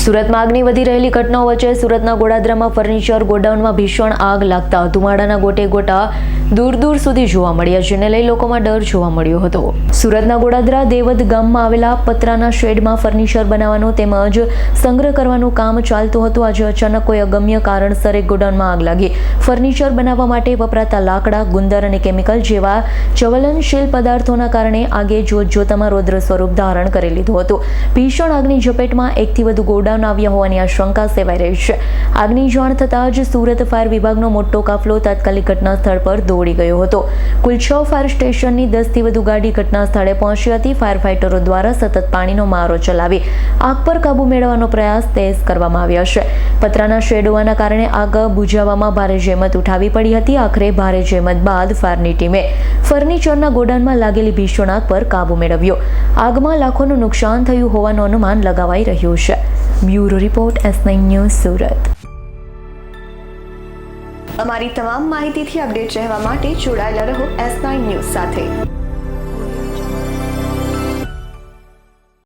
સુરતમાં આગની વધી રહેલી ઘટનાઓ વચ્ચે સુરતના ગોડાદરામાં ફર્નિચર ગોડાઉનમાં ભીષણ આગ લાગતા ધુમાડાના ગોટે ગોટા દૂર દૂર સુધી જોવા મળ્યા, જેને લઈ લોકોમાં ડર જોવા મળ્યો હતો. સુરતના ગોડાદરા દેવદ ગામમાં આવેલા પતરાના શેડમાં ફર્નિચર બનાવવાનું તેમજ સંગ્રહ કરવાનું કામ ચાલતું હતું. આજે અચાનક કોઈ અગમ્ય કારણસર એક ગોડાઉનમાં આગ લાગી. ફર્નિચર બનાવવા માટે વપરાતા લાકડા, ગુંદર અને કેમિકલ જેવા જ્વલનશીલ પદાર્થોના કારણે આગે જોતજોતામાં રૌદ્ર સ્વરૂપ ધારણ કરી લીધું હતું. ભીષણ આગની ઝપેટમાં એકથી વધુ ગોડાઉન આવ્યા હોવાની આશંકા સેવાઈ રહી છે. આગની જાણ થતાં જ સુરત ફાયર વિભાગનો મોટો કાફલો તાત્કાલિક ઘટના સ્થળ પર દોડી ગયો હતો. કુલ 6 ફાયર સ્ટેશનની 10થી વધુ ગાડી ઘટના સ્થળે પહોંચી હતી. ફાયર ફાઇટરો દ્વારા સતત પાણીનો મારો ચલાવી આગ પર કાબુ મેળવવાનો પ્રયાસ તેજ કરવામાં આવ્યો છે. પતરાના શેડ હોવાના કારણે આગ બુઝાવવામાં ભારે જહેમત ઉઠાવવી પડી હતી. આખરે ભારે જહેમત બાદ ફાયરની ટીમે ફર્નિચરના ગોડાઉનમાં લાગેલી ભીષણ આગ પર કાબુ મેળવ્યો. આગમાં લાખોનું નુકસાન થયું હોવાનું અનુમાન લગાવાઈ રહ્યું છે. Bureau report S9 news Surat. અમારી તમામ માહિતીથી અપડેટ રહેવા માટે જોડાયેલા રહો S9 ન્યૂઝ સાથે.